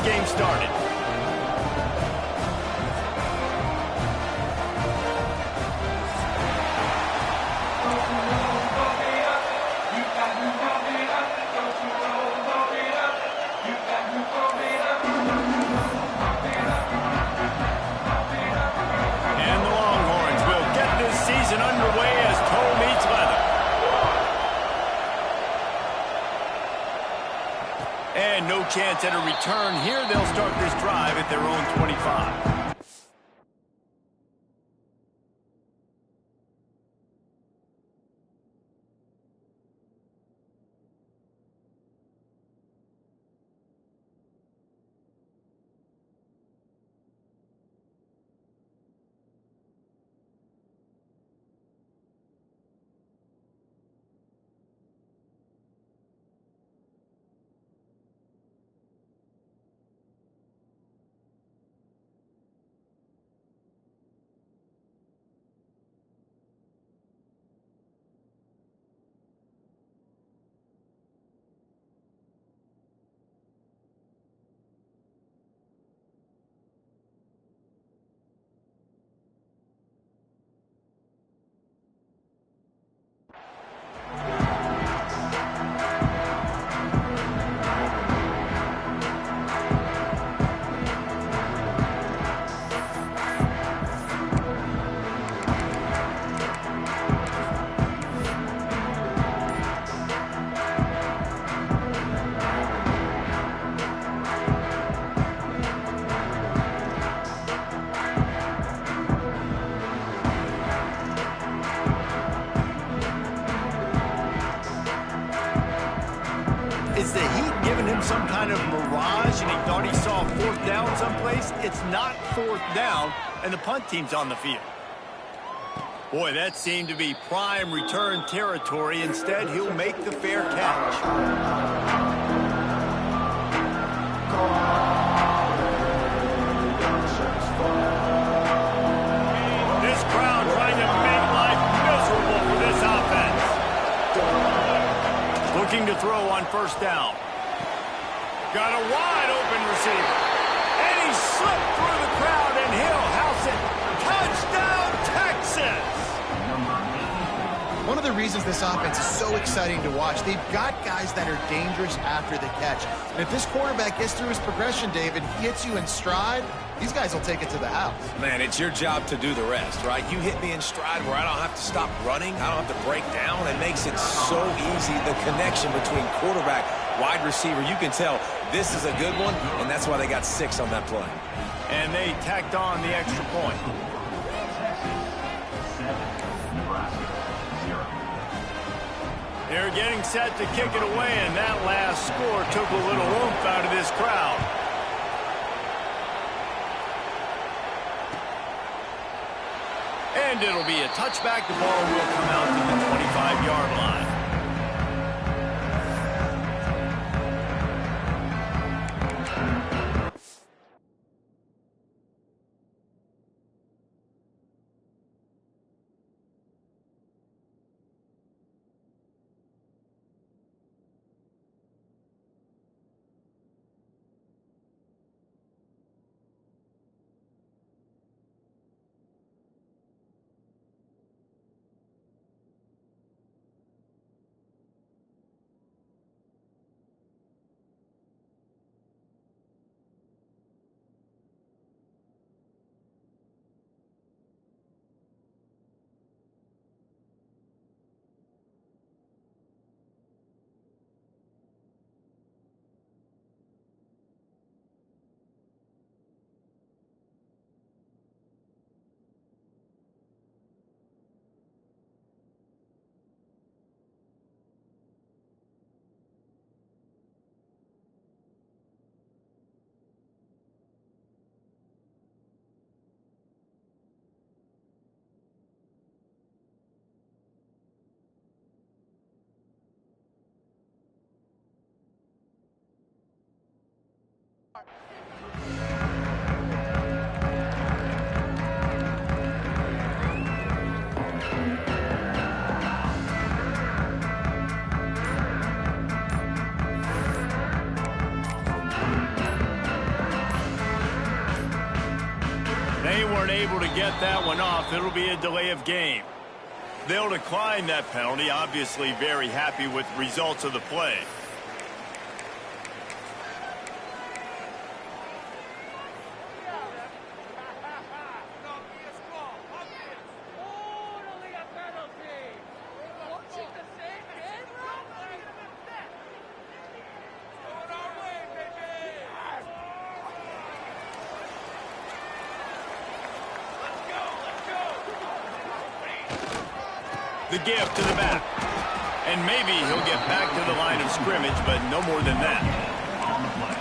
game started. And the Longhorns will get this season underway as toe meets leather. And no chance at a return here. They'll start this drive at their own 25. Is the heat giving him some kind of mirage and he thought he saw a fourth down someplace? It's not fourth down, and the punt team's on the field. Boy, that seemed to be prime return territory. Instead, he'll make the fair catch. This crowd trying to make life miserable for this offense. Looking to throw on first down. Got a wide open receiver. And he slipped through the crowd and he'll house it. Touchdown, Texas! One of the reasons this offense is so exciting to watch, they've got guys that are dangerous after the catch. And if this quarterback gets through his progression, David, he hits you in stride, these guys will take it to the house. Man, it's your job to do the rest, right? You hit me in stride where I don't have to stop running. I don't have to break down. It makes it so easy, the connection between quarterback, wide receiver. You can tell this is a good one, and that's why they got 6 on that play. And they tacked on the extra point. They're getting set to kick it away, and that last score took a little oomph out of this crowd. And it'll be a touchback. The ball will come out to the 25-yard line. aren't able to get that one off, it'll be a delay of game. They'll decline that penalty, obviously very happy with results of the play. The give to the back. And maybe he'll get back to the line of scrimmage, but no more than that.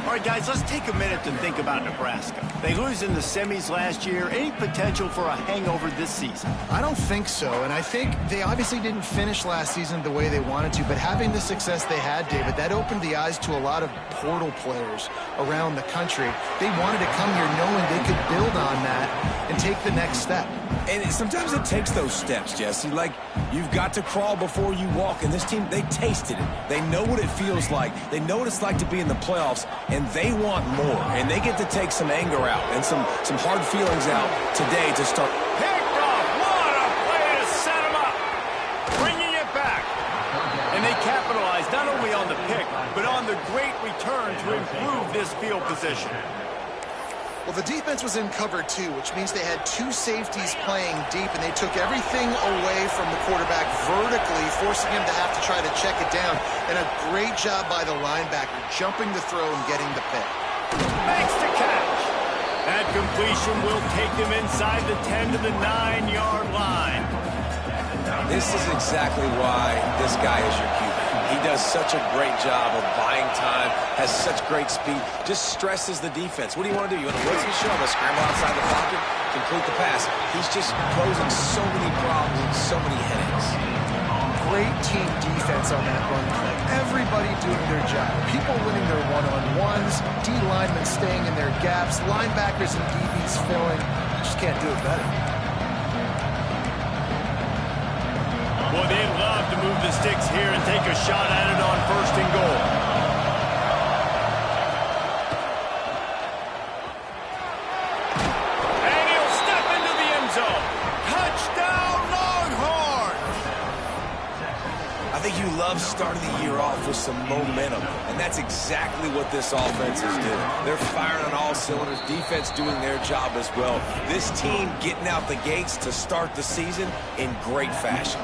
All right, guys, let's take a minute to think about Nebraska. They lose in the semis last year. Any potential for a hangover this season? I don't think so, and I think they obviously didn't finish last season the way they wanted to, but having the success they had, David, that opened the eyes to a lot of portal players around the country. They wanted to come here knowing they could build on that and take the next step. And sometimes it takes those steps, Jesse. Like, you've got to crawl before you walk. And this team, they tasted it. They know what it feels like. They know what it's like to be in the playoffs, and they want more. And they get to take some anger out and some hard feelings out today to start. Picked off. What a play to set him up. Bringing it back. And they capitalized not only on the pick, but on the great return to improve this field position. Well, the defense was in cover two, which means they had two safeties playing deep, and they took everything away from the quarterback vertically, forcing him to have to try to check it down. And a great job by the linebacker, jumping the throw and getting the pick. Makes the catch. That completion will take them inside the 10 to the 9-yard line. This is exactly why this guy is your QB. He does such a great job of buying time, has such great speed, just stresses the defense. What do you want to do? You want to blitz and shove, scramble outside the pocket, complete the pass. He's just posing so many problems and so many headaches. Great team defense on that run play. Everybody doing their job. People winning their one-on-ones, D linemen staying in their gaps, linebackers and DBs filling. You just can't do it better. Boy, they'd love to move the sticks here and take a shot at it on 1st and goal. And he'll step into the end zone. Touchdown, Longhorns! I think you love starting the year off with some momentum, and that's exactly what this offense is doing. They're firing on all cylinders, defense doing their job as well. This team getting out the gates to start the season in great fashion.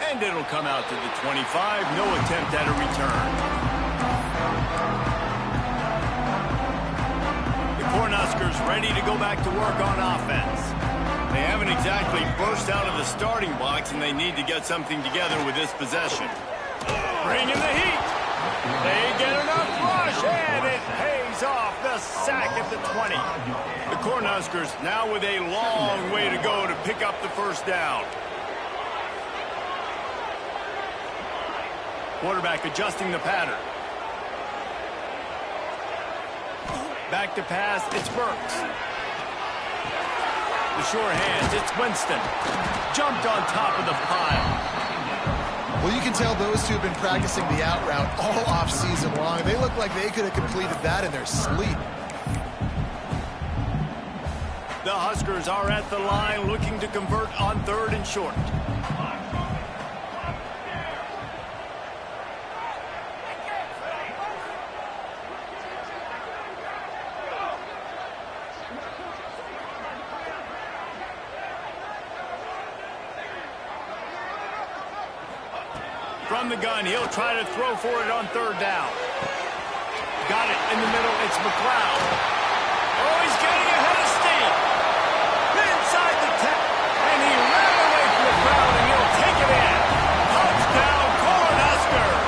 And it'll come out to the 25. No attempt at a return. The Cornhuskers ready to go back to work on offense. They haven't exactly burst out of the starting blocks, and they need to get something together with this possession. Bringing the heat. They get enough rush, and it pays off. The sack at the 20. The Cornhuskers now with a long way to go to pick up the 1st down. Quarterback adjusting the pattern. Back to pass, it's Burks. The sure hands, it's Winston. Jumped on top of the pile. Well, you can tell those two have been practicing the out route all off season long. They look like they could have completed that in their sleep. The Huskers are at the line looking to convert on 3rd and short. From the gun, he'll try to throw for it on 3rd down. Got it in the middle, it's McLeod. Oh, he's getting ahead of steam. Inside the 10, and he ran away from the crowd, and he'll take it in. Touchdown, Cornhuskers.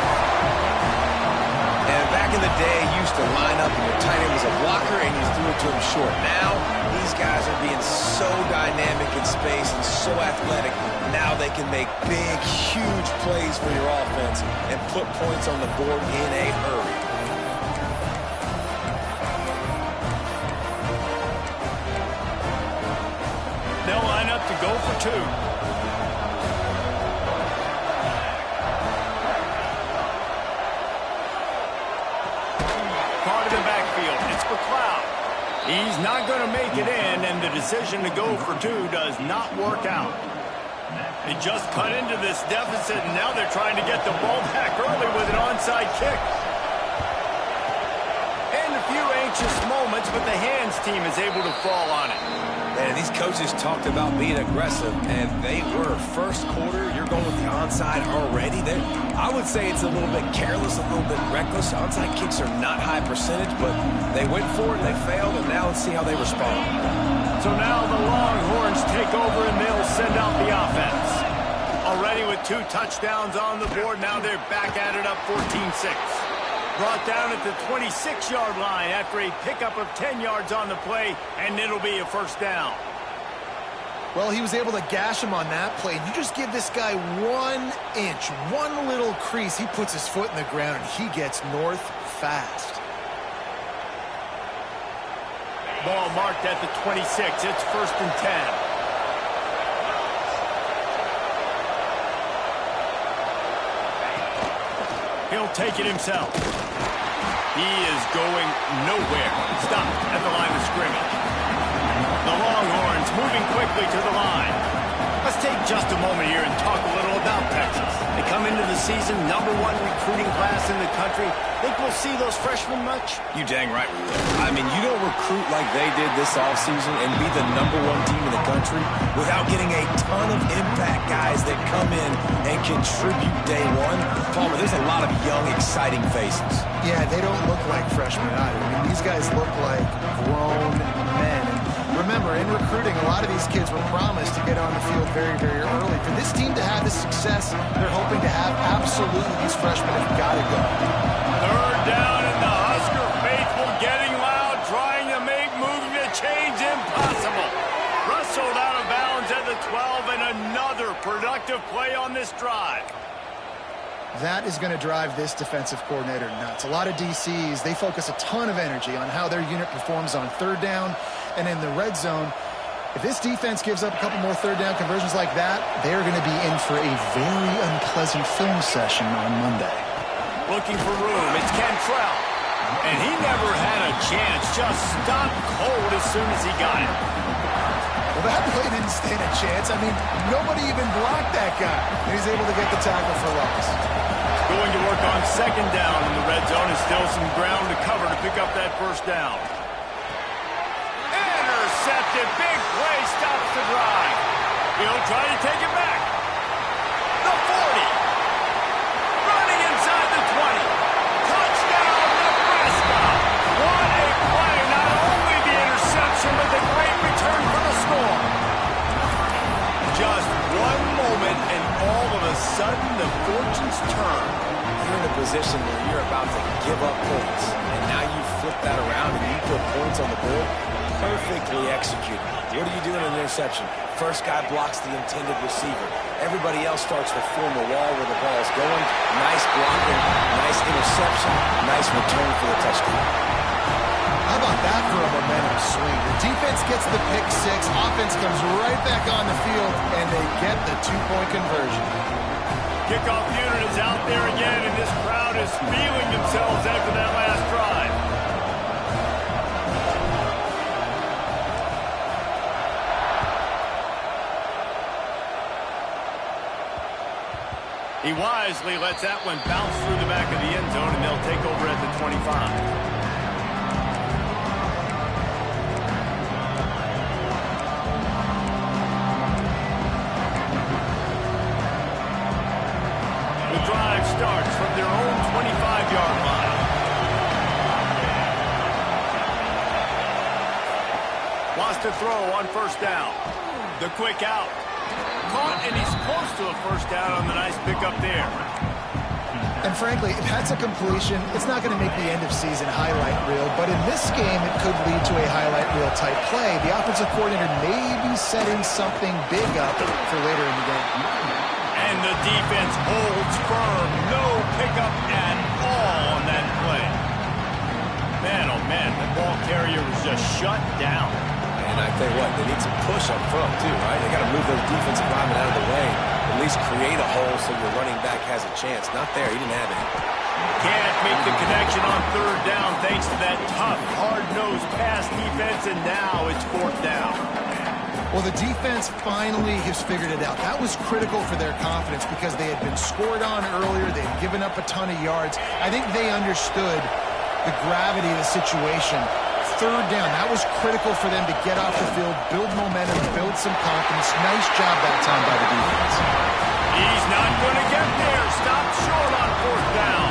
And back in the day, you used to line up and your tight end was a blocker and you threw it to him short. Now, these guys are being so dynamic in space and so athletic. Now they can make big, huge plays for your offense and put points on the board in a hurry. They'll line up to go for 2. Waits for Cloud. He's not going to make it in, and the decision to go for two does not work out. They just cut into this deficit, and now they're trying to get the ball back early with an onside kick. And a few anxious moments, but the hands team is able to fall on it. And these coaches talked about being aggressive, and they were. First quarter, you're going with the onside already. I would say it's a little bit careless, a little bit reckless. Onside kicks are not high percentage, but they went for it, they failed, and now let's see how they respond. So now the Longhorns take over, and they'll send out the offense. Already with 2 touchdowns on the board, now they're back at it up 14-6. Brought down at the 26-yard line after a pickup of 10 yards on the play, and it'll be a first down. Well, he was able to gash him on that play. You just give this guy 1 inch, one little crease, he puts his foot in the ground, and he gets north fast. Ball marked at the 26. It's 1st and 10. He'll take it himself. He is going nowhere. Stopped at the line of scrimmage. The Longhorns moving quickly to the line. Let's take just a moment here and talk a little about Texas. They come into the season #1 recruiting class in the country. Think we'll see those freshmen much? You dang right we will. I mean, you don't recruit like they did this offseason and be the #1 team in the country without getting a ton of impact guys that come in and contribute day one. Palmer, there's a lot of young, exciting faces. Yeah, they don't look like freshmen either. I mean, these guys look like grown men. Remember, in recruiting, a lot of these kids were promised to get on the field very, very early. For this team to have this success, they're hoping to have absolutely these freshmen have got to go. 3rd down, and the Husker faithful getting loud, trying to make moving the chains impossible. Wrestled out of bounds at the 12, and another productive play on this drive. That is going to drive this defensive coordinator nuts. A lot of DCs, they focus a ton of energy on how their unit performs on 3rd down and in the red zone. If this defense gives up a couple more 3rd down conversions like that, they're going to be in for a very unpleasant film session on Monday. Looking for room, it's Cantrell. And he never had a chance, just stopped cold as soon as he got it. Well, that play didn't stand a chance. I mean, nobody even blocked that guy. And he's able to get the tackle for loss. Going to work on 2nd down in the red zone, and still some ground to cover to pick up that 1st down. Intercepted, big play, stops the drive. He'll try to take it back. The 40. Running inside the 20. Touchdown, Nebraska. What a play. Not only the interception, but the great return for the score. Just one moment, and all of a sudden, the fortunes turn. You're in a position where you're about to give up points, and now you flip that around and you put points on the board. Perfectly executed. What do you do in an interception? First guy blocks the intended receiver. Everybody else starts to form a wall where the ball's going. Nice blocking, nice interception, nice return for the touchdown. How about that for a momentum swing? The defense gets the pick 6, offense comes right back on the field, and they get the 2-point conversion. Kickoff unit is out there again, and this crowd is feeling themselves after that last drive. He wisely lets that one bounce through the back of the end zone, and they'll take over at the 25. Starts from their own 25-yard line. Wants to throw on 1st down. The quick out. Caught, and he's close to a 1st down on the nice pickup there. And frankly, if that's a completion, it's not going to make the end-of-season highlight reel, but in this game, it could lead to a highlight reel type play. The offensive coordinator may be setting something big up for later in the game. And the defense holds firm. No pickup at all on that play. Man, oh man, the ball carrier was just shut down. And I tell you what, they need some push up front too, right? They got to move those defensive linemen out of the way. At least create a hole so your running back has a chance. Not there. He didn't have it. Can't make the connection on 3rd down thanks to that tough, hard throws past defense, and now it's 4th down. Well, the defense finally has figured it out. That was critical for their confidence because they had been scored on earlier. They had given up a ton of yards. I think they understood the gravity of the situation. 3rd down, that was critical for them to get off the field, build momentum, build some confidence. Nice job that time by the defense. He's not going to get there. Stop short on 4th down.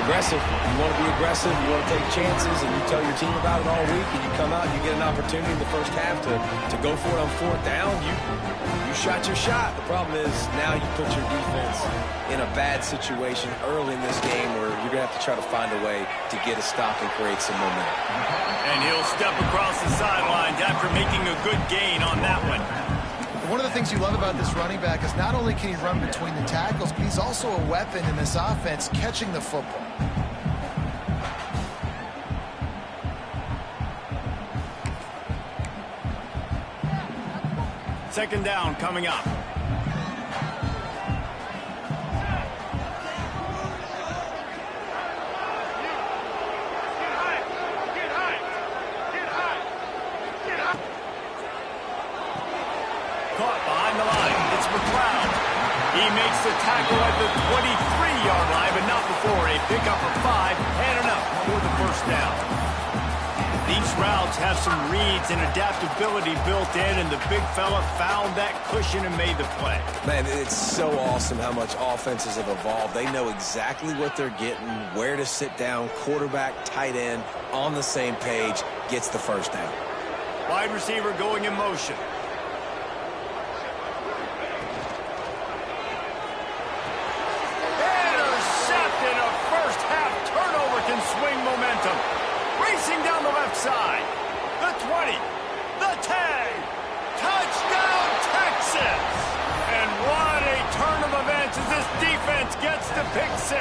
Aggressive. You want to be aggressive. You want to take chances, and you tell your team about it all week, and you come out and you get an opportunity in the first half to go for it on 4th down. You shot your shot. The problem is now you put your defense in a bad situation early in this game where you're going to have to try to find a way to get a stop and create some momentum. And he'll step across the sidelines after making a good gain on that one. One of the things you love about this running back is not only can he run between the tackles, but he's also a weapon in this offense catching the football. Second down coming up. Caught behind the line. It's McLeod. He makes the tackle at the 23-yard line, but not before a pickup of 5 and enough for the 1st down. These routes have some reads and adaptability built in, and the big fella found that cushion and made the play. Man, it's so awesome how much offenses have evolved. They know exactly what they're getting, where to sit down, quarterback, tight end, on the same page, gets the 1st down. Wide receiver going in motion. Intercepted. A first-half turnover can swing momentum. Racing down the left side. The 20. The 10. Touchdown, Texas. And what a turn of events as this defense gets to pick 6.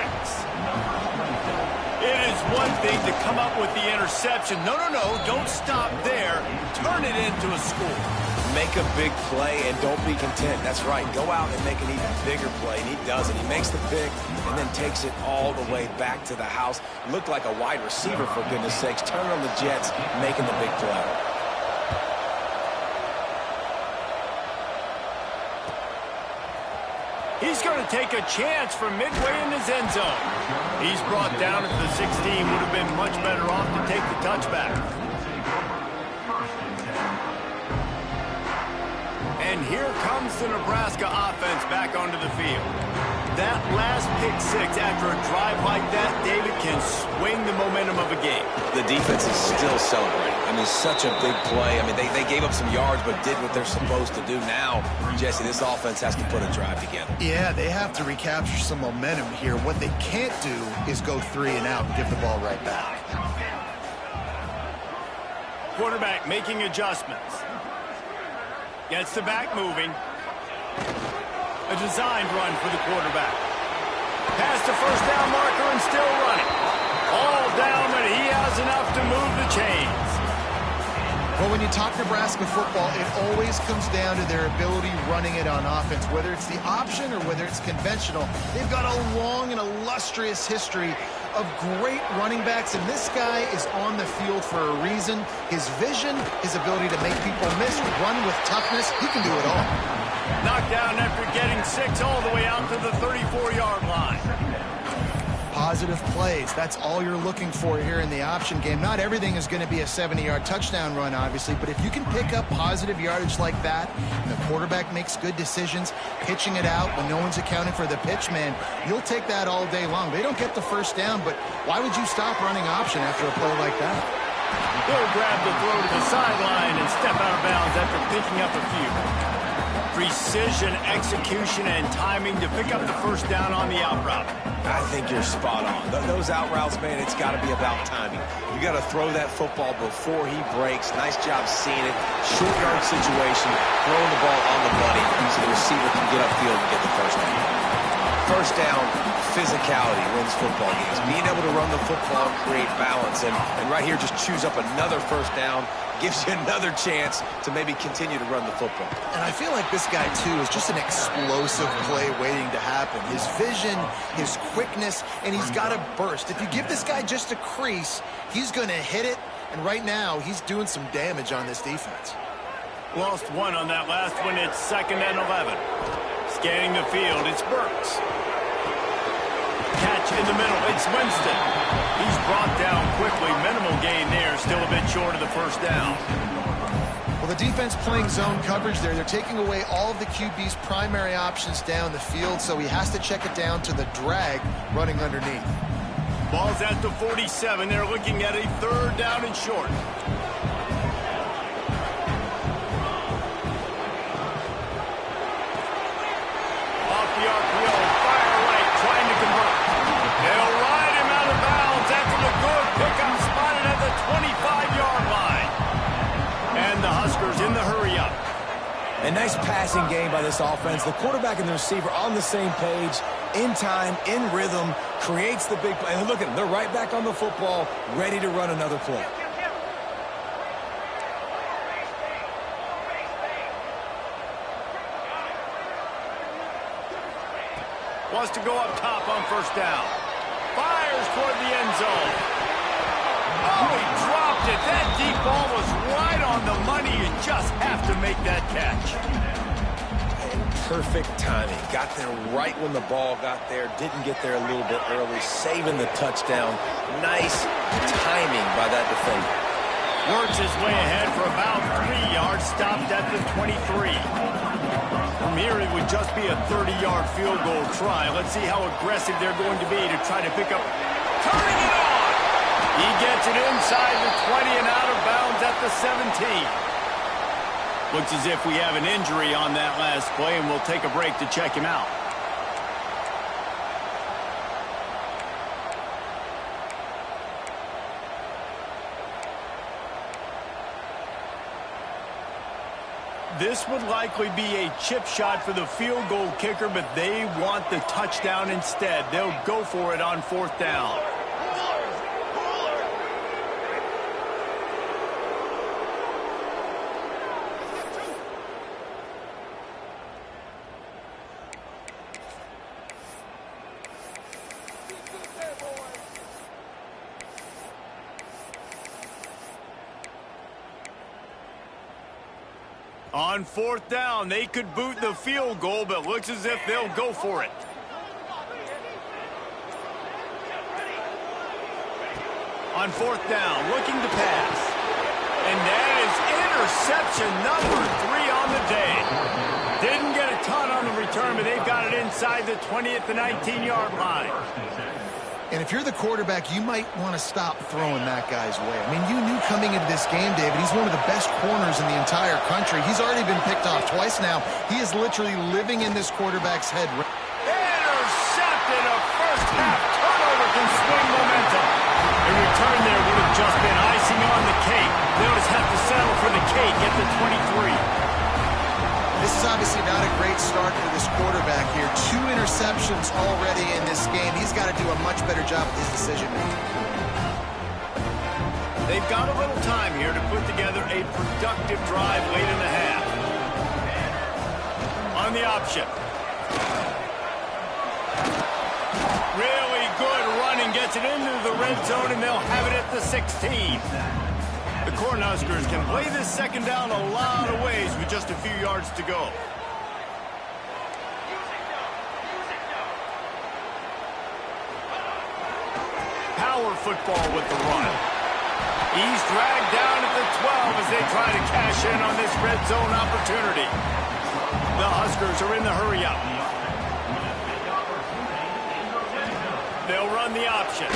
It is one thing to come up with the interception. No, don't stop there. Turn it into a score. Make a big play and don't be content. That's right. Go out and make an even bigger play, and he does it. He makes the pick and then takes it all the way back to the house. Looked like a wide receiver, for goodness sakes. Turn on the Jets, making the big play. He's going to take a chance from midway in his end zone. He's brought down at the 16. Would have been much better off to take the touchback. And here comes the Nebraska offense back onto the field. That last pick 6 after a drive like that, David, can swing the momentum of a game. The defense is still celebrating. I mean, such a big play. I mean, they gave up some yards but did what they're supposed to do. Now, Jesse, this offense has to put a drive together. Yeah, they have to recapture some momentum here. What they can't do is go 3 and out and give the ball right back. Quarterback making adjustments. Gets the back moving. A designed run for the quarterback. Past the first down marker and still running. All down, but he has enough to move the chains. Well, when you talk Nebraska football, it always comes down to their ability running it on offense. Whether it's the option or whether it's conventional, they've got a long and illustrious history of great running backs, and this guy is on the field for a reason. His vision, his ability to make people miss, run with toughness, he can do it all. Knocked down after getting 6 all the way out to the 34-yard line. Positive plays, that's all you're looking for here in the option game. Not everything is going to be a 70-yard touchdown run, obviously, but if you can pick up positive yardage like that, and the quarterback makes good decisions, pitching it out when no one's accounting for the pitch man, you'll take that all day long. They don't get the first down, but why would you stop running option after a play like that? He'll grab the throw to the sideline and step out of bounds after picking up a few. Precision, execution, and timing to pick up the first down on the out route. I think you're spot on. Those out routes, man, it's got to be about timing. You got to throw that football before he breaks. Nice job seeing it. Short yard situation, throwing the ball on the money so the receiver can get upfield and get the first down. First down, physicality wins football games. Being able to run the football and create balance. And right here, just choose up another first down. Gives you another chance to maybe continue to run the football. And I feel like this guy, too, is just an explosive play waiting to happen. His vision, his quickness, and he's got a burst. If you give this guy just a crease, he's going to hit it, And right now, he's doing some damage on this defense. Lost one on that last one. It's 2nd and 11. Scanning the field, it's Burks. Catch in the middle, it's Winston. He's brought down quickly. Minimal gain there, still a bit short of the first down. Well, the defense playing zone coverage there. They're taking away all of the QB's primary options down the field, so he has to check it down to the drag running underneath. Ball's at the 47. They're looking at a 3rd down and short. Off the RPO, fire right, trying to convert. They'll ride him out of bounds after the good pickup, spotted at the 25-yard line. And the Huskers in the hurry-up. A nice passing game by this offense. The quarterback and the receiver on the same page, in time, in rhythm, creates the big play. And look at them. They're right back on the football, ready to run another play. Wants to go up top on 1st down. Fires toward the end zone. Oh, he dropped it. That deep ball was right on the money. You just have to make that catch. And perfect timing. Got there right when the ball got there. Didn't get there a little bit early. Saving the touchdown. Nice timing by that defender. Works his way ahead for about 3 yards. Stopped at the 23. From here, it would just be a 30-yard field goal try. Let's see how aggressive they're going to be to try to pick up. Turning it on! He gets it inside the 20 and out of bounds at the 17. Looks as if we have an injury on that last play, and we'll take a break to check him out. This would likely be a chip shot for the field goal kicker, but they want the touchdown instead. They'll go for it on 4th down. On 4th down, they could boot the field goal, but looks as if they'll go for it. On 4th down, looking to pass. And that is interception number 3 on the day. Didn't get a ton on the return, but they've got it inside the 20 at the 19-yard line. And if you're the quarterback, you might want to stop throwing that guy's way. I mean, you knew coming into this game, David, he's one of the best corners in the entire country. He's already been picked off twice now. He is literally living in this quarterback's head. Intercepted. A first-half turnover can swing momentum. A return there would have just been icing on the cake. They'll just have to settle for the cake at the 23. This is obviously not a great start for this quarterback here. 2 interceptions already in this game. He's got to do a much better job with his decision-making. They've got a little time here to put together a productive drive late in the half. On the option. Really good running. Gets it into the red zone, and they'll have it at the 16. The Cornhuskers can play this 2nd down a lot of ways with just a few yards to go. Power football with the run. He's dragged down at the 12 as they try to cash in on this red zone opportunity. The Huskers are in the hurry-up. They'll run the option.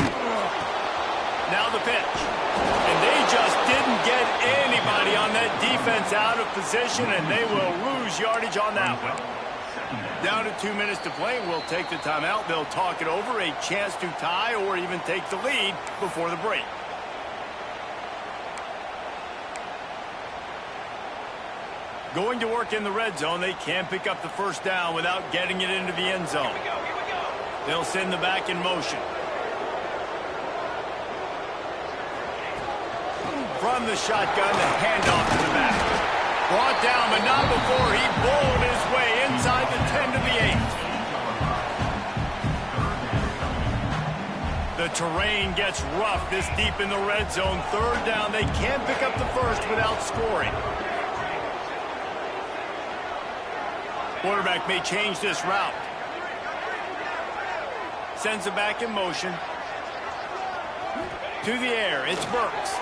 Now the pitch. And they just didn't get anybody on that defense out of position, and they will lose yardage on that one. Down to 2 minutes to play. We'll take the timeout. They'll talk it over. A chance to tie or even take the lead before the break. Going to work in the red zone. They can't pick up the 1st down without getting it into the end zone. They'll send the back in motion. From the shotgun, the handoff to the back. Brought down, but not before he bowled his way inside the 10 to the 8. The terrain gets rough this deep in the red zone. Third down, they can't pick up the first without scoring. Quarterback may change this route. Sends it back in motion. To the air, it's Burks.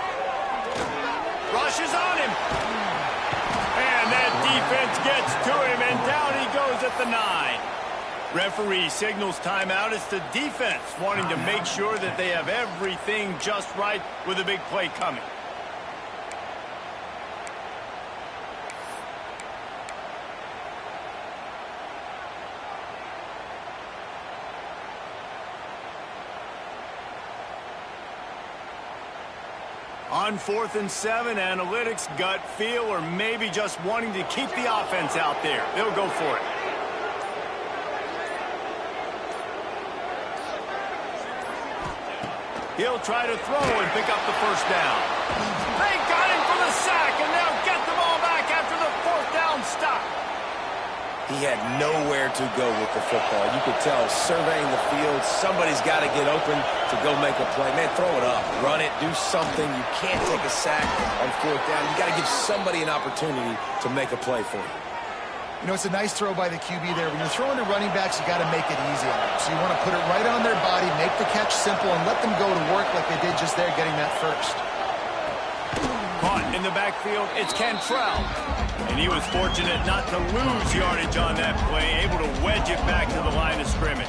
Rushes on him. And that defense gets to him, and down he goes at the 9. Referee signals timeout. It's the defense wanting to make sure that they have everything just right with a big play coming. On 4th and 7, analytics, gut feel, or maybe just wanting to keep the offense out there. They'll go for it. He'll try to throw and pick up the first down. They got him for the sack, and they'll get the ball back after the 4th down stop. He had nowhere to go with the football. You could tell, surveying the field, somebody's got to get open to go make a play. Man, throw it up, run it, do something. You can't take a sack on 4th down. You got to give somebody an opportunity to make a play for you. You know, it's a nice throw by the QB there. When you're throwing to running backs, you got to make it easy on them. So you want to put it right on their body, make the catch simple, and let them go to work like they did just there, getting that first. Caught in the backfield, it's Cantrell. And he was fortunate not to lose yardage on that play, able to wedge it back to the line of scrimmage.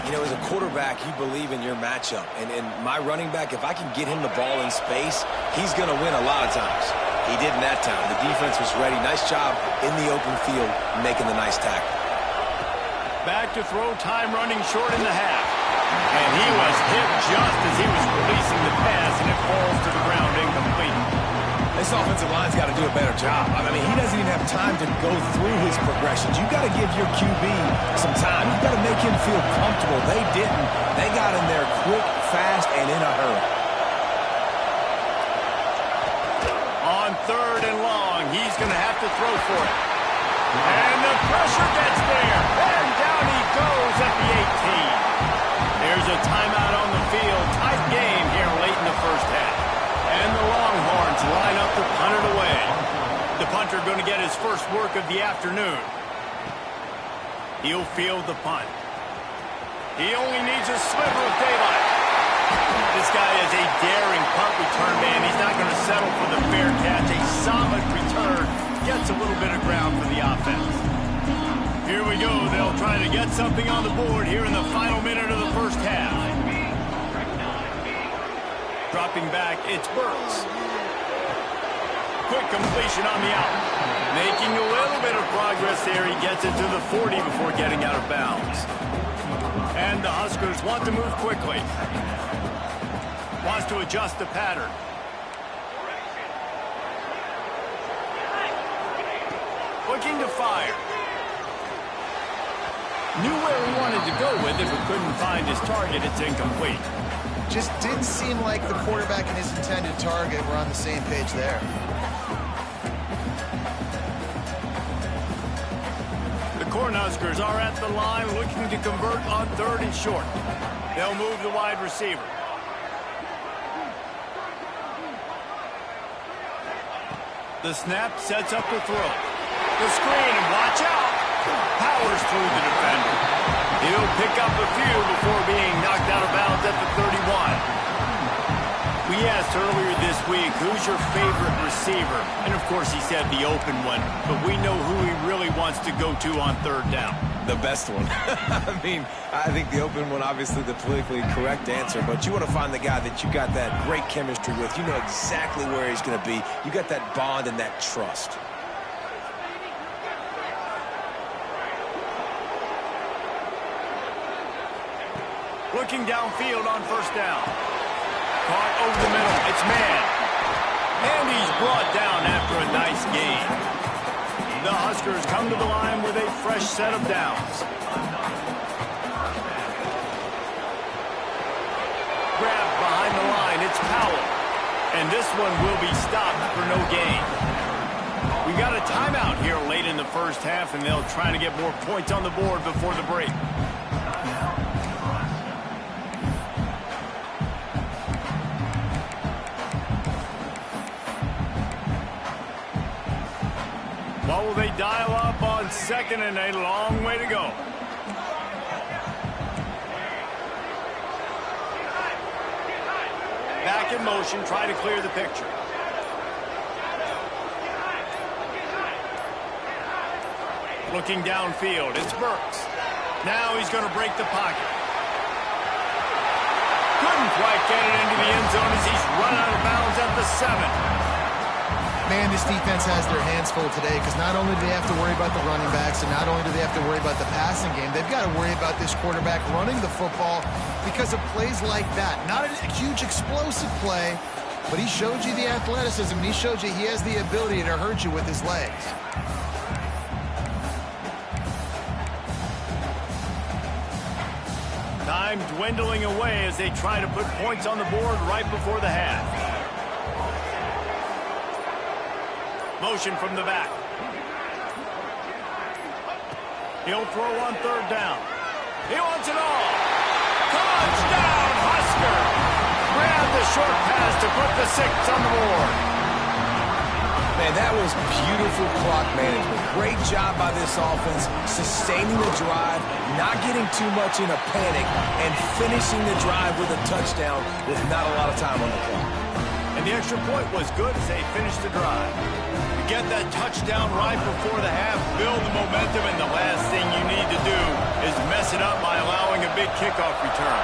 You know, as a quarterback, you believe in your matchup. And my running back, if I can get him the ball in space, he's going to win a lot of times. He did in that time. The defense was ready. Nice job in the open field, making the nice tackle. Back to throw, time running short in the half. And he was hit just as he was releasing the pass, and it falls to the ground incomplete. This offensive line's got to do a better job. I mean, he doesn't even have time to go through his progressions. You got to give your QB some time. You got to make him feel comfortable. They didn't. They got in there quick, fast, and in a hurry. On 3rd and long, he's going to have to throw for it. And the pressure gets there. And down he goes at the 18. There's a timeout on the field. Tight game here late in the first half. And the Longhorns line up to punt it away. The punter going to get his first work of the afternoon. He'll field the punt. He only needs a sliver of daylight. This guy is a daring punt return man. He's not going to settle for the fair catch. A solid return gets a little bit of ground for the offense. Here we go. They'll try to get something on the board here in the final minute of the first half. Dropping back, it's Burks. Quick completion on the out. Making a little bit of progress there. He gets it to the 40 before getting out of bounds. And the Huskers want to move quickly. Wants to adjust the pattern. Looking to fire. Knew where he wanted to go with it, but couldn't find his target. It's incomplete. Just didn't seem like the quarterback and his intended target were on the same page there. The Cornhuskers are at the line looking to convert on 3rd and short. They'll move the wide receiver. The snap sets up the throw. The screen, and watch out. Powers through the defender. He'll pick up a few before being knocked out of bounds at the 31. We asked earlier this week, who's your favorite receiver? And of course he said the open one, but we know who he really wants to go to on 3rd down. The best one. I mean, I think the open one, obviously the politically correct answer, but you want to find the guy that you got that great chemistry with. You know exactly where he's going to be. You got that bond and that trust. Looking downfield on 1st down. Caught over the middle. It's man. And he's brought down after a nice gain. The Huskers come to the line with a fresh set of downs. Grab behind the line. It's Powell. And this one will be stopped for no gain. We got a timeout here late in the first half, and they'll try to get more points on the board before the break. What will they dial up on second and a long way to go? Back in motion, try to clear the picture. Looking downfield, it's Burks. Now he's going to break the pocket. Couldn't quite get it into the end zone as he's run out of bounds at the 7. Man, this defense has their hands full today because not only do they have to worry about the running backs and not only do they have to worry about the passing game, they've got to worry about this quarterback running the football because of plays like that. Not a huge explosive play, but he showed you the athleticism. He showed you he has the ability to hurt you with his legs. Time dwindling away as they try to put points on the board right before the half. Motion from the back. He'll throw on third down. He wants it all. Touchdown, Husker! Grab the short pass to put the 6 on the board. Man, that was beautiful clock management. Great job by this offense, sustaining the drive, not getting too much in a panic, and finishing the drive with a touchdown with not a lot of time on the clock. And the extra point was good as they finished the drive. Get that touchdown right before the half, build the momentum, and the last thing you need to do is mess it up by allowing a big kickoff return.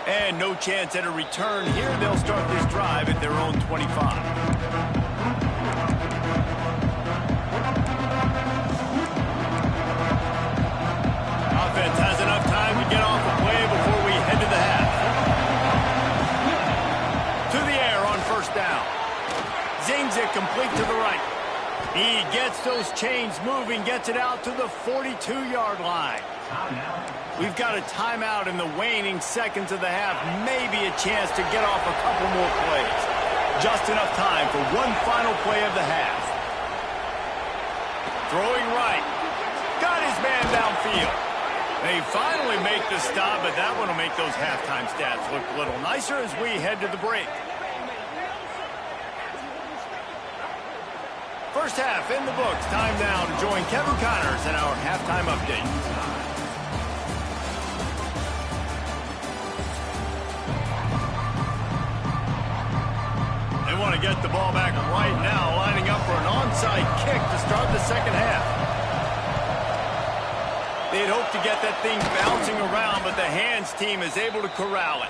And no chance at a return here. They'll start this drive at their own 25. Offense has enough time to get off the play before we head to the half. Down. Zings it complete to the right. He gets those chains moving, gets it out to the 42-yard line. We've got a timeout in the waning seconds of the half. Maybe a chance to get off a couple more plays. Just enough time for one final play of the half. Throwing right. Got his man downfield. They finally make the stop, but that one will make those halftime stats look a little nicer as we head to the break. First half in the books. Time now to join Kevin Connors in our halftime update. They want to get the ball back right now, lining up for an onside kick to start the second half. They'd hoped to get that thing bouncing around, but the hands team is able to corral it.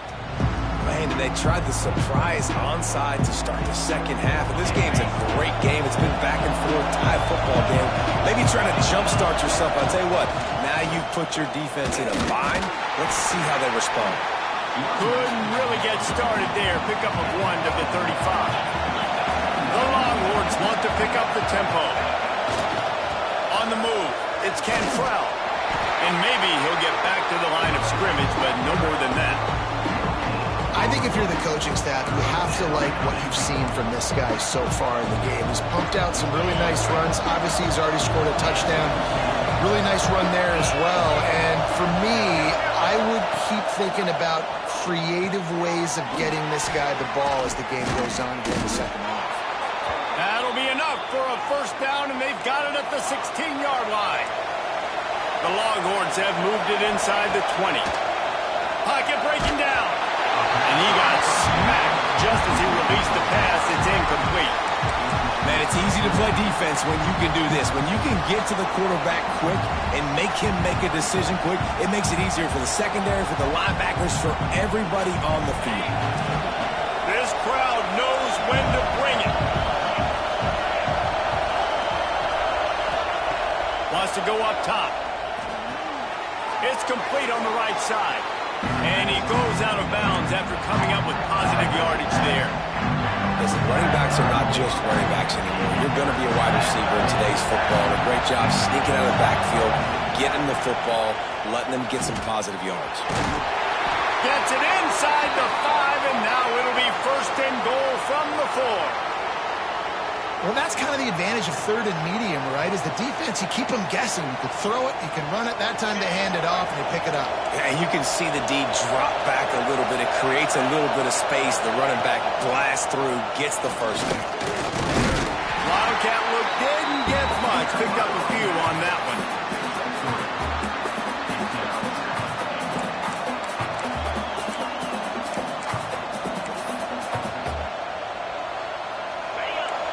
Man, and they tried the surprise onside to start the second half. And this game's a great game. It's been back and forth, tie football game. Maybe trying to jumpstart yourself. I'll tell you what, now you've put your defense in a bind. Let's see how they respond. Couldn't really get started there. Pickup of 1 to the 35. The Longhorns want to pick up the tempo. On the move, it's Cantrell. And maybe he'll get back to the line of scrimmage, but no more than that. I think if you're the coaching staff, you have to like what you've seen from this guy so far in the game. He's pumped out some really nice runs. Obviously, he's already scored a touchdown. Really nice run there as well. And for me, I would keep thinking about creative ways of getting this guy the ball as the game goes on in the second half. That'll be enough for a first down, and they've got it at the 16-yard line. The Longhorns have moved it inside the 20. Pocket breaking down. And he got smacked just as he released the pass. It's incomplete. Man, it's easy to play defense when you can do this. When you can get to the quarterback quick and make him make a decision quick, it makes it easier for the secondary, for the linebackers, for everybody on the field. This crowd knows when to bring it. Wants to go up top. It's complete on the right side. And he goes out of bounds after coming up with positive yardage there. Listen, running backs are not just running backs anymore. You're going to be a wide receiver in today's football. A great job sneaking out of the backfield, getting the football, letting them get some positive yards. Gets it inside the 5, and now it'll be first and goal from the 4. Well, that's kind of the advantage of third and medium, right? Is the defense, you keep them guessing. You can throw it, you can run it. That time they hand it off and they pick it up. Yeah, you can see the D drop back a little bit. It creates a little bit of space. The running back blasts through, gets the first down. Wildcat look didn't get much. Picked up a few on that one.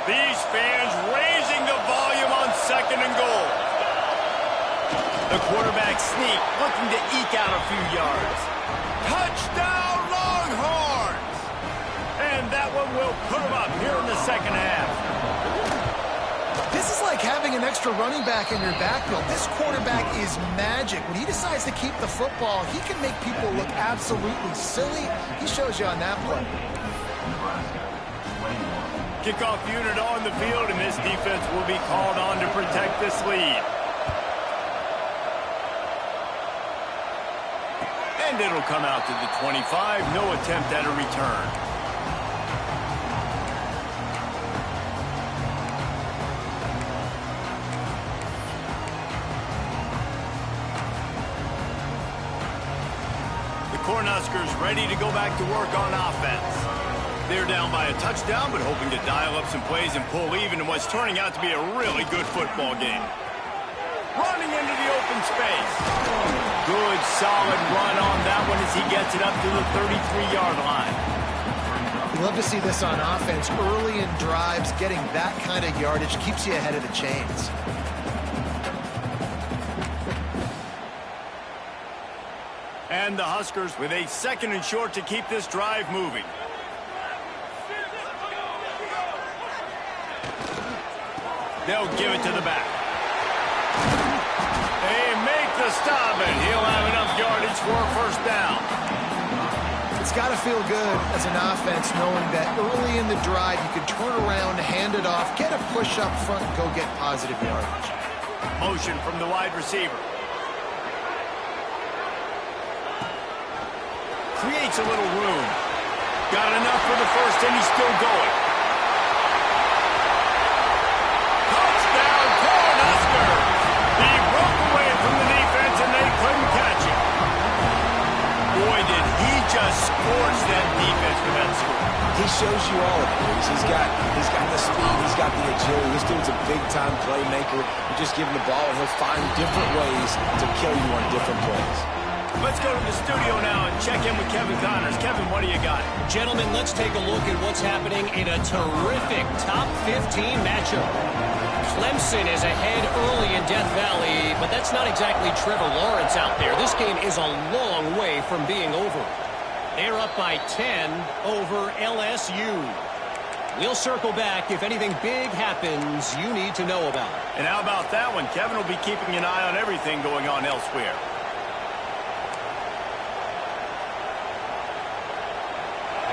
These fans raising the volume on 2nd and goal. The quarterback sneak, looking to eke out a few yards. Touchdown, Longhorns! And that one will put them up here in the second half. This is like having an extra running back in your backfield. This quarterback is magic. When he decides to keep the football, he can make people look absolutely silly. He shows you on that play. Kickoff unit on the field, and this defense will be called on to protect this lead. And it'll come out to the 25. No attempt at a return. The Cornhuskers ready to go back to work on offense. They're down by a touchdown, but hoping to dial up some plays and pull even in what's turning out to be a really good football game. Running into the open space. Good, solid run on that one as he gets it up to the 33-yard line. You love to see this on offense. Early in drives, getting that kind of yardage keeps you ahead of the chains. And the Huskers with a 2nd and short to keep this drive moving. They'll give it to the back. They make the stop, and he'll have enough yardage for a first down. It's got to feel good as an offense knowing that early in the drive you can turn around, hand it off, get a push up front, and go get positive yardage. Motion from the wide receiver. Creates a little room. Got enough for the first, and he's still going. Just scorched that defense with that score. He shows you all of it. He's got the speed, he's got the agility. This dude's a big-time playmaker. You just give him the ball, and he'll find different ways to kill you on different plays. Let's go to the studio now and check in with Kevin Connors. Kevin, what do you got? Gentlemen, let's take a look at what's happening in a terrific top 15 matchup. Clemson is ahead early in Death Valley, but that's not exactly Trevor Lawrence out there. This game is a long way from being over. They're up by 10 over LSU. We'll circle back if anything big happens you need to know about. And how about that one? Kevin will be keeping an eye on everything going on elsewhere.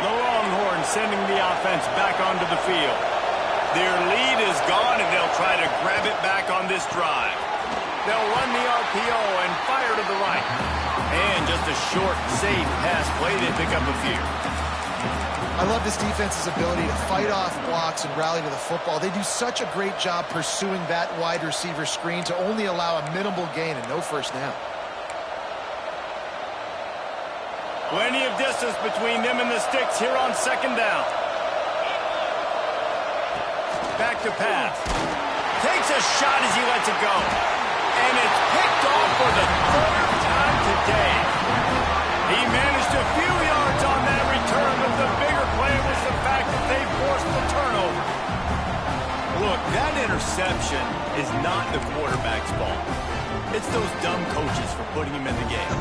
The Longhorns sending the offense back onto the field. Their lead is gone, and they'll try to grab it back on this drive. They'll run the RPO and fire to the right. And just a short, safe pass play. They pick up a few. I love this defense's ability to fight off blocks and rally to the football. They do such a great job pursuing that wide receiver screen to only allow a minimal gain and no first down. Plenty of distance between them and the sticks here on 2nd down. Back to pass. Takes a shot as he lets it go. And it's picked off for the 3rd time today. He managed a few yards on that return, but the bigger play was the fact that they forced the turnover. Look, that interception is not the quarterback's fault. It's those dumb coaches for putting him in the game.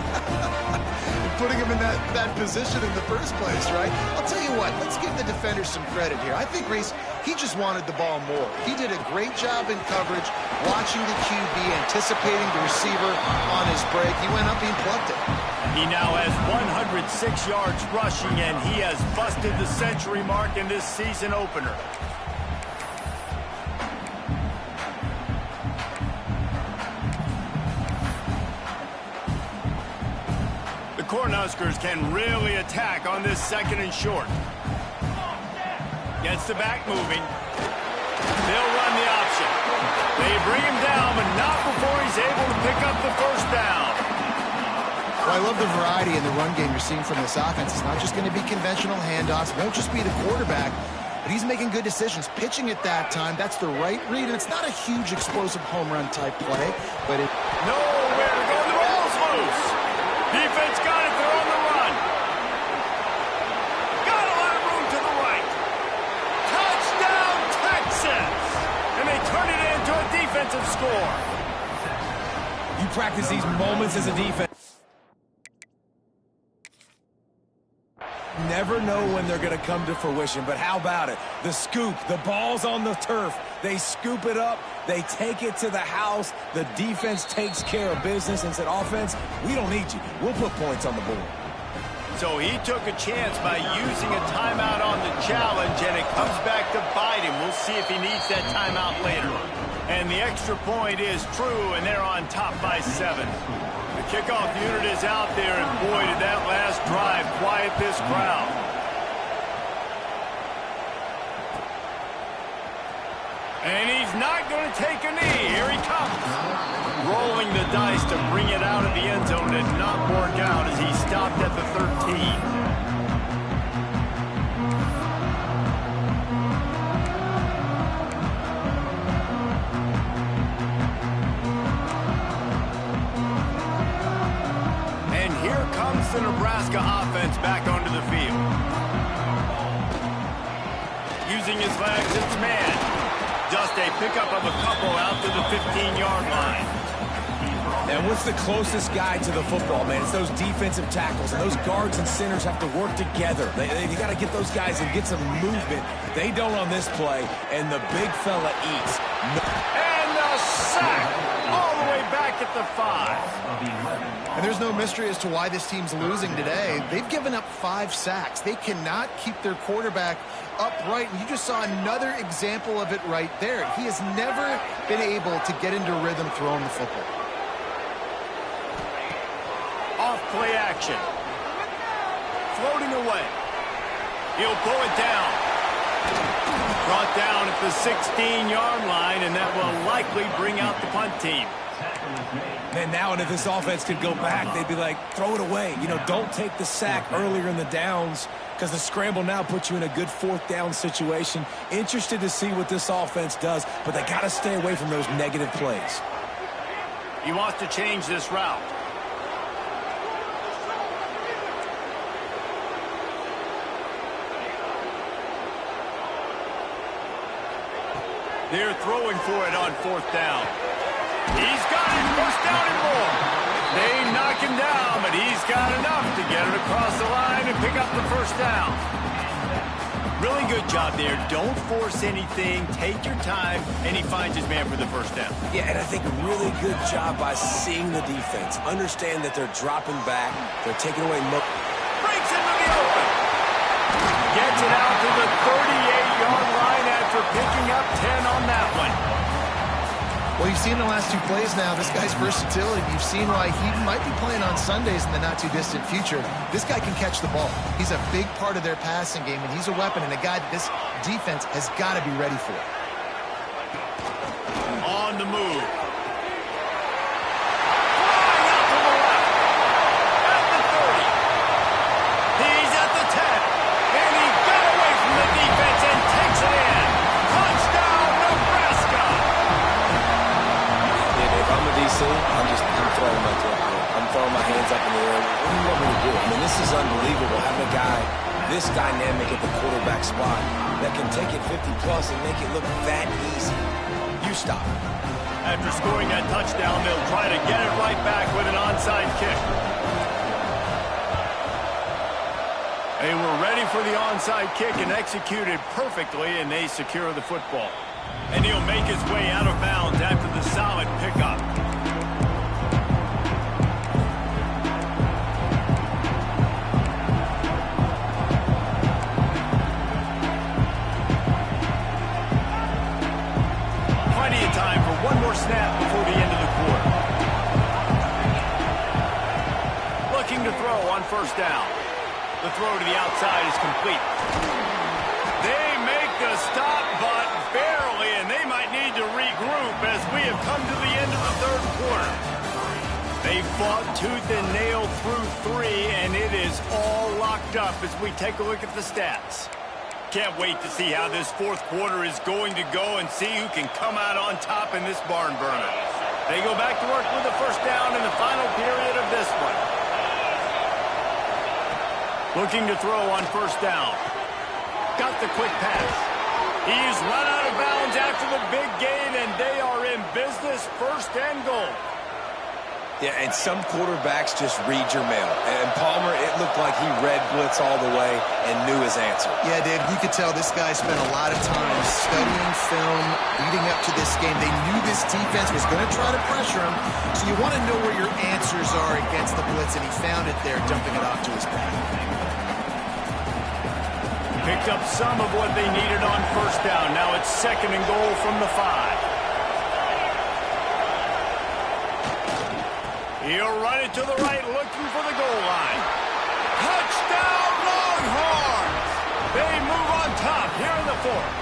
Putting him in that position in the first place, right? I'll tell you what, let's give the defenders some credit here. I think, Reese, he just wanted the ball more. He did a great job in coverage, watching the QB, anticipating the receiver on his break. He went up and plucked it. He now has 106 yards rushing, and he has busted the century mark in this season opener. The Cornhuskers can really attack on this 2nd and short. Gets the back moving. They'll run the option. They bring him down, but not before he's able to pick up the first down. Well, I love the variety in the run game you're seeing from this offense. It's not just going to be conventional handoffs. It won't just be the quarterback, but he's making good decisions. Pitching at that time, that's the right read, and it's not a huge explosive home run type play, but it... Nowhere to go. The ball's loose. Defense got it. They're on the run. Got a lot of room to the right. Touchdown, Texas! And they turn it into a defensive score. You practice these moments as a defense. Never know when they're going to come to fruition, but how about it? The scoop, the ball's on the turf. They scoop it up. They take it to the house. The defense takes care of business and said, offense, we don't need you. We'll put points on the board. So he took a chance by using a timeout on the challenge, and it comes back to bite him. We'll see if he needs that timeout later. And the extra point is true, and they're on top by 7. The kickoff unit is out there, and boy, did that last drive quiet this crowd. And he's not going to take a knee. Here he comes. Rolling the dice to bring it out of the end zone did not work out as he stopped at the 13. The Nebraska offense back onto the field. Using his legs, it's man. Just a pickup of a couple out to the 15-yard line. And what's the closest guy to the football, man? It's those defensive tackles, and those guards and centers have to work together. You got to get those guys and get some movement. They don't on this play, and the big fella eats. And the sack all the way back at the 5. And there's no mystery as to why this team's losing today. They've given up 5 sacks. They cannot keep their quarterback upright. And you just saw another example of it right there. He has never been able to get into rhythm throwing the football. Off play action. Floating away. He'll pull it down. Brought down at the 16-yard line, and that will likely bring out the punt team. Man, now if this offense could go back, they'd be like, throw it away. You know, don't take the sack earlier in the downs because the scramble now puts you in a good 4th down situation. Interested to see what this offense does, but they got to stay away from those negative plays. He wants to change this route. They're throwing for it on 4th down. He's got it, 1st down and more. They knock him down, but he's got enough to get it across the line and pick up the 1st down. Really good job there. Don't force anything. Take your time, and he finds his man for the 1st down. Yeah, and I think really good job by seeing the defense. Understand that they're dropping back. They're taking away... Breaks into the open. Gets it out to the 38-yard line after picking up 10 on that one. Well, you've seen the last 2 plays now, this guy's versatility. You've seen why he might be playing on Sundays in the not-too-distant future. This guy can catch the ball. He's a big part of their passing game, and he's a weapon and a guy that this defense has got to be ready for. On the move. Flying out to the left. At the 30. He's at the 10. And he got away from the defense and takes it in. Touchdown, Nebraska. I'm a DC, I'm throwing my throat. I'm throwing my hands up in the air. What do you want me to do? I mean, this is unbelievable. Having a guy this dynamic at the quarterback spot that can take it 50-plus and make it look that easy. You stop. After scoring that touchdown, they'll try to get it right back with an onside kick. They were ready for the onside kick and executed perfectly, and they secure the football. And he'll make his way out of bounds after the solid pickup. Plenty of time for one more snap before the end of the quarter. Looking to throw on 1st down. The throw to the outside is complete. They make the stop, but barely, and they might need to regroup as we have come to the end of the 3rd quarter. They fought tooth and nail through worked up as we take a look at the stats. Can't wait to see how this fourth quarter is going to go and see who can come out on top in this barn burner. They go back to work with the first down in the final period of this one. Looking to throw on first down. Got the quick pass. He's run out of bounds after the big gain, and they are in business, first and goal. Yeah, and some quarterbacks just read your mail. And Palmer, it looked like he read blitz all the way and knew his answer. Yeah, David, you could tell this guy spent a lot of time studying film leading up to this game. They knew this defense was going to try to pressure him, so you want to know where your answers are against the blitz, and he found it there, dumping it off to his back. Picked up some of what they needed on first down. Now it's second and goal from the 5. He'll run it to the right, looking for the goal line. Touchdown, Longhorns! They move on top here in the fourth.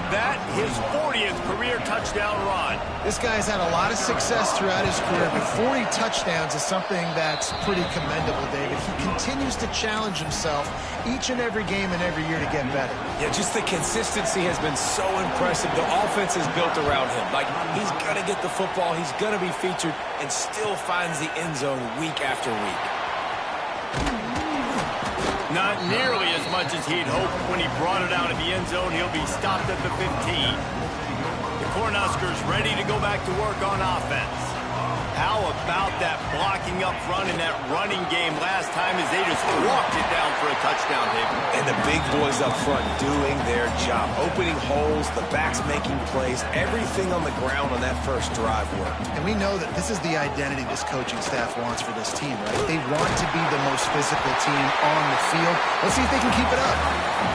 That his 40th career touchdown run. This guy's had a lot of success throughout his career, but 40 touchdowns is something that's pretty commendable, David. He continues to challenge himself each and every game and every year to get better. Yeah, just the consistency has been so impressive. The offense is built around him. Like, he's going to get the football, he's going to be featured, and still finds the end zone week after week. Not nearly as much as he'd hoped when he brought it out of the end zone. He'll be stopped at the 15. The Cornhuskers ready to go back to work on offense. How about that blocking up front in that running game last time as they just walked it down for a touchdown, David? And the big boys up front doing their job, opening holes, the backs making plays, everything on the ground on that first drive worked. And we know that this is the identity this coaching staff wants for this team, right? They want to be the most physical team on the field. Let's see if they can keep it up.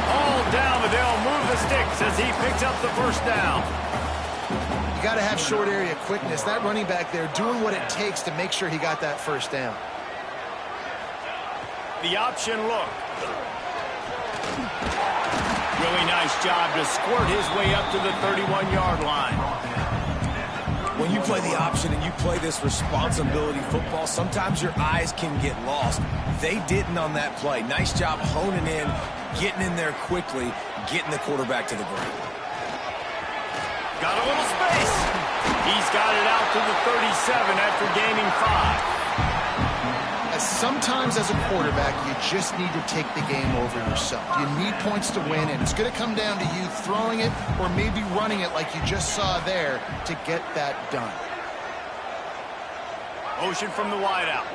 All down, but they'll move the sticks as he picks up the first down. You got to have short area quickness. That running back there doing what it takes to make sure he got that first down. The option look. Really nice job to squirt his way up to the 31-yard line. When you play the option and you play this responsibility football, sometimes your eyes can get lost. They didn't on that play. Nice job honing in, getting in there quickly, getting the quarterback to the ground. Got a little space. He's got it out to the 37 after gaining 5. Sometimes as a quarterback, you just need to take the game over yourself. You need points to win, and it's going to come down to you throwing it or maybe running it like you just saw there to get that done. Motion from the wideout.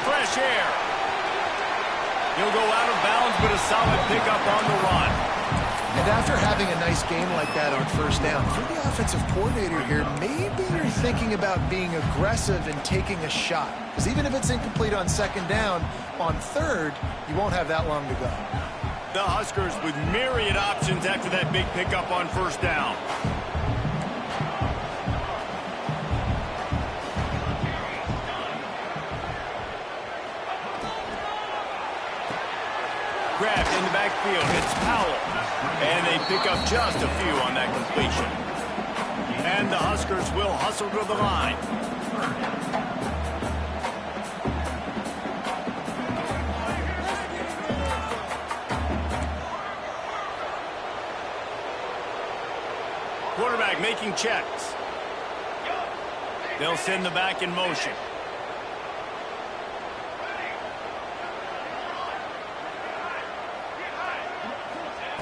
Fresh air. He'll go out of bounds, but a solid pickup on the run. And after having a nice game like that on first down, if you're the offensive coordinator here, maybe you're thinking about being aggressive and taking a shot. Because even if it's incomplete on second down, on third, you won't have that long to go. The Huskers with myriad options after that big pickup on first down. Grabbed in the backfield. It's Powell. And they pick up just a few on that completion. And the Huskers will hustle to the line. Quarterback making checks. They'll send the back in motion.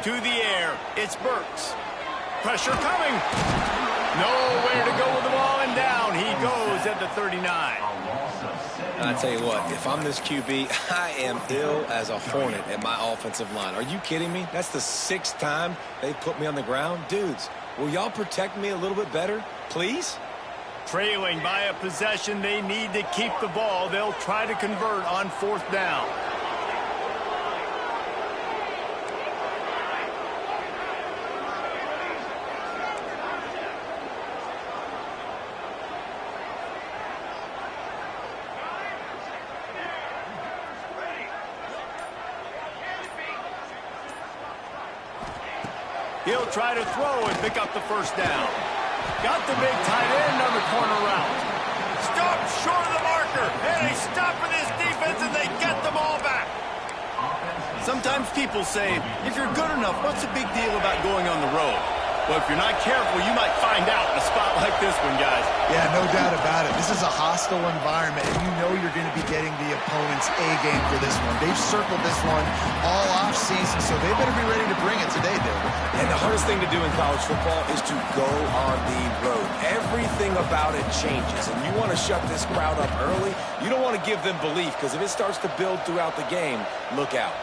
To the air, it's Burks. Pressure coming. Nowhere to go with the ball, and down he goes at the 39. I tell you what, if I'm this QB, I am ill as a hornet at my offensive line. Are you kidding me? That's the 6th time they've put me on the ground. Dudes, will y'all protect me a little bit better, please? Trailing by a possession, they need to keep the ball. They'll try to convert on fourth down. He'll try to throw and pick up the first down. Got the big tight end on the corner route. Stop short of the marker. And they stop for this defense, and they get the ball back. Sometimes people say, if you're good enough, what's the big deal about going on the road? Well, if you're not careful, you might find out in a spot like this one, guys. Yeah, no doubt about it. This is a hostile environment, and you know you're going to be getting the opponent's A-game for this one. They've circled this one all off-season, so they better be ready to bring it today, David. And the hardest thing to do in college football is to go on the road. Everything about it changes, and you want to shut this crowd up early. You don't want to give them belief, because if it starts to build throughout the game, look out.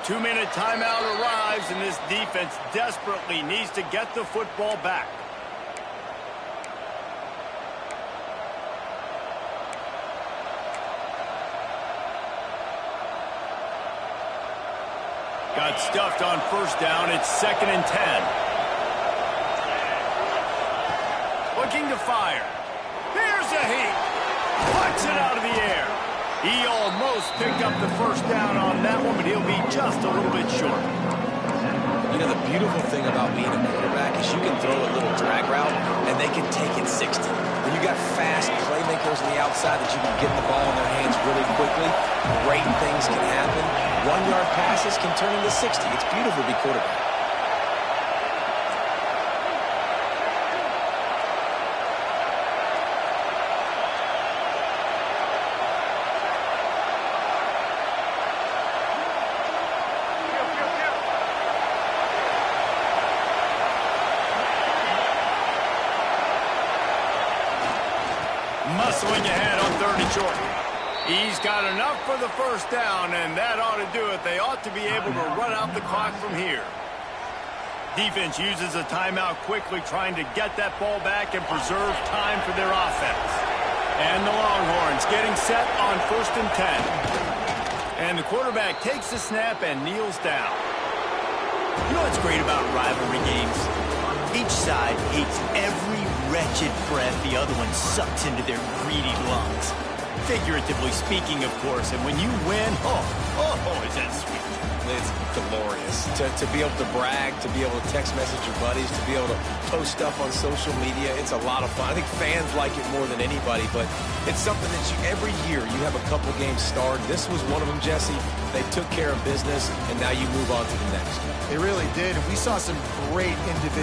Two-minute timeout arrives, and this defense desperately needs to get the football back. Got stuffed on first down. It's 2nd and 10. Looking to fire. Here's a heat. Puts it out of the air. He almost picked up the first down on that one, but he'll be just a little bit short. You know, the beautiful thing about being a quarterback is you can throw a little drag route, and they can take it 60. When you got fast playmakers on the outside that you can get the ball in their hands really quickly, great things can happen. 1-yard passes can turn into 60. It's beautiful to be quarterback. Muscling ahead on 3rd and short. He's got enough for the first down, and that ought to do it. They ought to be able to run out the clock from here. Defense uses a timeout quickly, trying to get that ball back and preserve time for their offense. And the Longhorns getting set on 1st and 10. And the quarterback takes the snap and kneels down. You know what's great about rivalry games? Each side hates every wretched breath the other one sucks into their greedy lungs. Figuratively speaking, of course. And when you win, oh, is that sweet. It's glorious. To be able to brag, to be able to text message your buddies, to be able to post stuff on social media, it's a lot of fun. I think fans like it more than anybody, but it's something that every year you have a couple games starred. This was one of them, Jesse. They took care of business, and now you move on to the next. They really did. We saw some great individuals.